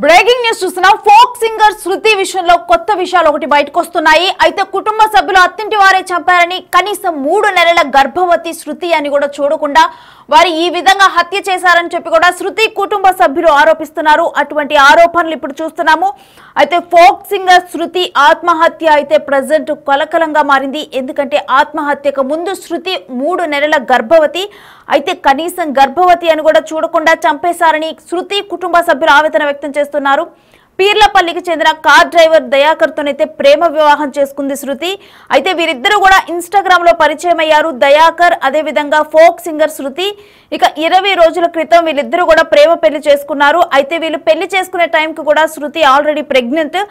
Breaking news చూస్తున్నాం. Folk singer శృతి విషయంలో కొత్త విషయాలు ఒకటి బయటకు వస్తున్నాయి. అయితే కుటుంబ సభ్యులు అత్తింటి వారే చంపారని, కనీసం 3 నెలల గర్భవతి శృతి అని కూడా చూడకుండా వారు ఈ విధంగా హత్య చేశారని చెప్పి కూడా శృతి కుటుంబ సభ్యులు ఆరోపిస్తున్నారు. అటువంటి ఆరోపణలు ఇప్పుడు చూస్తున్నాము. అయితే ఫోక్ సింగర్ శృతి ఆత్మహత్య అయితే ప్రెజెంట్ కలకలంగా మారింది. ఎందుకంటే ఆత్మహత్యకు ముందు శృతి 3 నెలల గర్భవతి, అయితే కనీసం గర్భవతి అని కూడా చూడకుండా చంపేశారని శృతి కుటుంబ సభ్యులు ఆవేదన వ్యక్తం చేస్తున్నారు. పీర్లపల్లికి చెందిన కార్ డ్రైవర్ దయాకర్ తోనైతే ప్రేమ వివాహం చేసుకుంది శృతి. అయితే వీరిద్దరూ కూడా ఇన్స్టాగ్రామ్ లో పరిచయం అయ్యారు. దయాకర్ అదే విధంగా ఫోక్ సింగర్ శృతి. ఇక 20 రోజుల క్రితం వీళ్ళిద్దరూ కూడా ప్రేమ పెళ్లి చేసుకున్నారు. అయితే వీళ్ళు పెళ్లి చేసుకునే టైంకి కూడా శృతి ఆల్రెడీ ప్రెగ్నెంట్.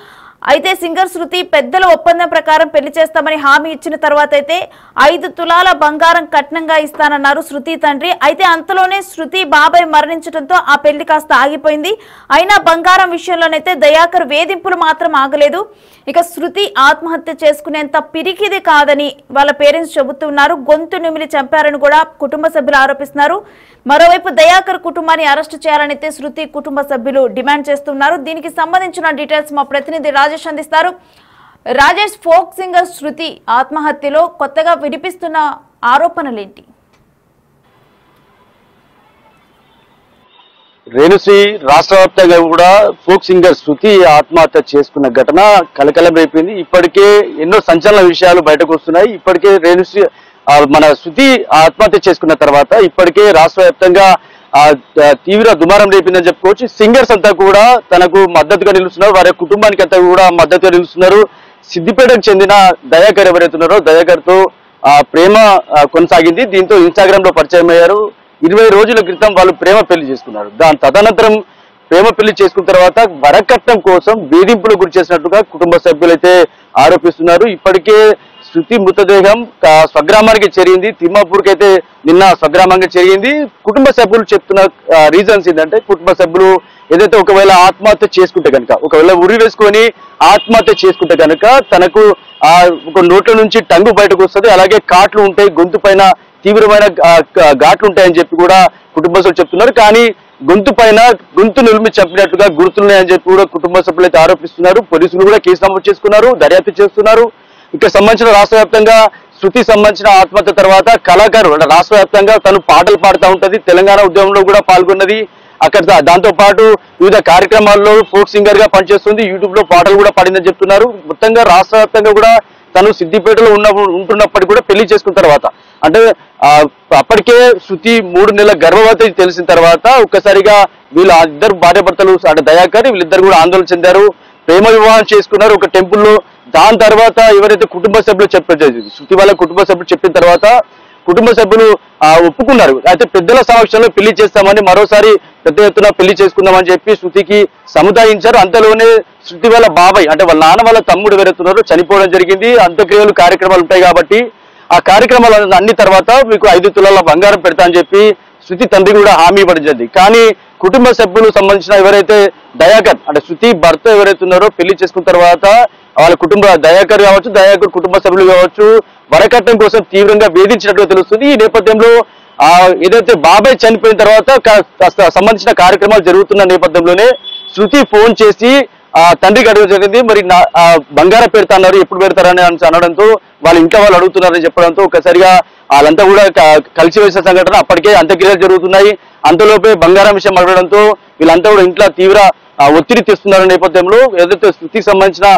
అయితే సింగర్ శృతి పెద్దల ఒప్పందం ప్రకారం పెళ్లి చేస్తామని హామీ ఇచ్చిన తర్వాత అయితే 5 తులాల బంగారం కట్నంగా ఇస్తానన్నారు శృతి తండ్రి. అయితే అంతలోనే శృతి బాబాయ్ మరణించడంతో ఆ పెళ్లి కాస్త ఆగిపోయింది. అయినా బంగారం విషయంలోనైతే దయాకర్ వేధింపులు మాత్రం ఆగలేదు. ఇక శృతి ఆత్మహత్య చేసుకునేంత పిరికిది కాదని వాళ్ళ పేరెంట్స్ చెబుతున్నారు. గొంతు నిమిలి చంపారని కూడా కుటుంబ సభ్యులు ఆరోపిస్తున్నారు. మరోవైపు దయాకర్ కుటుంబాన్ని అరెస్టు చేయాలనైతే శృతి కుటుంబ సభ్యులు డిమాండ్ చేస్తున్నారు. దీనికి సంబంధించిన డీటెయిల్స్ మా ప్రతినిధి రాజేష్ అందిస్తారు. రాజేష్, ఫోక్ సింగర్ శృతి ఆత్మహత్యలో కొత్తగా వినిపిస్తున్న ఆరోపణలేంటి? రేణుశ్రీ రాష్ట్ర వ్యాప్తంగా కూడా ఫోక్ సింగర్ శృతి ఆత్మహత్య చేసుకున్న ఘటన కలకలం రేపింది. ఇప్పటికే ఎన్నో సంచలన విషయాలు బయటకు వస్తున్నాయి. ఇప్పటికే రేణుశ్రీ మన శృతి ఆత్మహత్య చేసుకున్న తర్వాత ఇప్పటికే రాష్ట్ర వ్యాప్తంగా తీవ్ర దుమారం రేపిందని చెప్పుకోవచ్చు. సింగర్స్ అంతా కూడా తనకు మద్దతుగా నిలుస్తున్నారు, వారి కుటుంబానికి అంతా కూడా మద్దతుగా నిలుస్తున్నారు. సిద్దిపేటకు చెందిన దయాకర్ ఎవరైతే ఉన్నారో దయాకర్ తో ప్రేమ కొనసాగింది. దీంతో ఇన్స్టాగ్రామ్ లో పరిచయం అయ్యారు. 20 రోజుల క్రితం వాళ్ళు ప్రేమ పెళ్లి చేసుకున్నారు. దాని తదనంతరం ప్రేమ పెళ్లి చేసుకున్న తర్వాత వరకట్నం కోసం వేధింపులు గురి చేసినట్టుగా కుటుంబ సభ్యులైతే ఆరోపిస్తున్నారు. ఇప్పటికే శృతి మృతదేహం స్వగ్రామానికి చేరింది. తిమ్మాపూర్కి అయితే నిన్న స్వగ్రామంగా చేరింది. కుటుంబ సభ్యులు చెప్తున్న రీజన్స్ ఏంటంటే, కుటుంబ సభ్యులు ఏదైతే ఒకవేళ ఆత్మహత్య చేసుకుంటే కనుక, ఒకవేళ ఉరి వేసుకొని ఆత్మహత్య చేసుకుంటే కనుక తనకు ఒక నోట్ల నుంచి టంగు బయటకు వస్తుంది, అలాగే కాట్లు ఉంటాయి, గొంతు పైన తీవ్రమైన ఘాట్లు ఉంటాయని చెప్పి కూడా కుటుంబ సభ్యులు చెప్తున్నారు. కానీ గొంతు నిలిమి చంపినట్టుగా గుర్తున్నాయని చెప్పి కూడా కుటుంబ సభ్యులు అయితే ఆరోపిస్తున్నారు. పోలీసులు కూడా కేసు నమోదు చేసుకున్నారు, దర్యాప్తు చేస్తున్నారు. ఇక్కడ సంబంధించిన రాష్ట్ర వ్యాప్తంగా శృతి సంబంధించిన ఆత్మహత్య తర్వాత కళాకారు రాష్ట్ర వ్యాప్తంగా తను పాటలు పాడుతూ ఉంటది. తెలంగాణ ఉద్యమంలో కూడా పాల్గొన్నది. అక్కడ దాంతో పాటు వివిధ కార్యక్రమాల్లో ఫోక్ సింగర్ గా పనిచేస్తుంది. యూట్యూబ్ లో పాటలు కూడా పాడిందని చెప్తున్నారు. మొత్తంగా రాష్ట్ర వ్యాప్తంగా కూడా తను సిద్దిపేటలో ఉంటున్నప్పటికీ కూడా పెళ్లి చేసుకున్న తర్వాత, అంటే అప్పటికే శృతి 3 నెలల గర్భవతి తెలిసిన తర్వాత ఒక్కసారిగా వీళ్ళు ఇద్దరు భార్యాభర్తలు అంటే దయాకర్ వీళ్ళిద్దరు కూడా ఆందోళన చెందారు. ప్రేమ వివాహం చేసుకున్నారు ఒక టెంపుల్లో. దాని తర్వాత ఎవరైతే కుటుంబ సభ్యులు చెప్పారు, శృతి వాళ్ళ కుటుంబ సభ్యులు చెప్పిన తర్వాత కుటుంబ సభ్యులు ఒప్పుకున్నారు. అయితే పెద్దల సమక్షంలో పెళ్లి చేస్తామని, మరోసారి పెద్ద ఎత్తున పెళ్లి చేసుకుందామని చెప్పి శృతికి సముదాయించారు. అంతలోనే శృతి వాళ్ళ బాబాయ్ అంటే వాళ్ళ నాన్న వాళ్ళ తమ్ముడు ఎవరైతున్నారో చనిపోవడం జరిగింది. అంత్యక్రియలు కార్యక్రమాలు ఉంటాయి కాబట్టి ఆ కార్యక్రమాలు అన్ని తర్వాత మీకు 5 తులాల బంగారం పెడతా అని చెప్పి శృతి తండ్రి కూడా హామీ ఇవ్వడం. కానీ కుటుంబ సభ్యులు సంబంధించిన ఎవరైతే దయాకర్ అంటే శృతి భర్త ఎవరైతే ఉన్నారో పెళ్లి చేసుకున్న తర్వాత వాళ్ళ దయాకర్ కావచ్చు, దయాకర్ కుటుంబ సభ్యులు కావచ్చు వరకట్నం కోసం తీవ్రంగా వేధించినట్టుగా తెలుస్తుంది. ఈ నేపథ్యంలో ఏదైతే బాబాయ్ చనిపోయిన తర్వాత సంబంధించిన కార్యక్రమాలు జరుగుతున్న నేపథ్యంలోనే శృతి ఫోన్ చేసి తండ్రికి అడగడం జరిగింది. మరి బంగారం పెడతా అన్నారు, ఎప్పుడు పెడతారని అనడంతో వాళ్ళ ఇంట్లో వాళ్ళు అడుగుతున్నారని చెప్పడంతో ఒకసారిగా వాళ్ళంతా కూడా కలిసి వేసిన సంఘటన. అప్పటికే అంత్యక్రియలు జరుగుతున్నాయి. అంతలోపే బంగారం విషయం అడగడంతో వీళ్ళంతా కూడా ఇంట్లో తీవ్ర ఒత్తిడి తెస్తున్న నేపథ్యంలో ఏదైతే శృతికి సంబంధించిన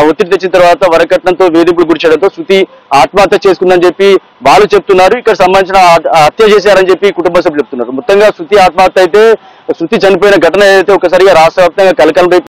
ఒత్తిడి తెచ్చిన తర్వాత వరకట్నంతో వేధింపులు గురి చేయడంతో శృతి ఆత్మహత్య చేసుకుందని చెప్పి వాళ్ళు చెప్తున్నారు. ఇక్కడ సంబంధించిన హత్య చేశారని చెప్పి కుటుంబ సభ్యులు చెప్తున్నారు. మొత్తంగా శృతి ఆత్మహత్య అయితే శృతి చనిపోయిన ఘటన ఏదైతే ఒకసారిగా రాష్ట్ర వ్యాప్తంగా కలకలం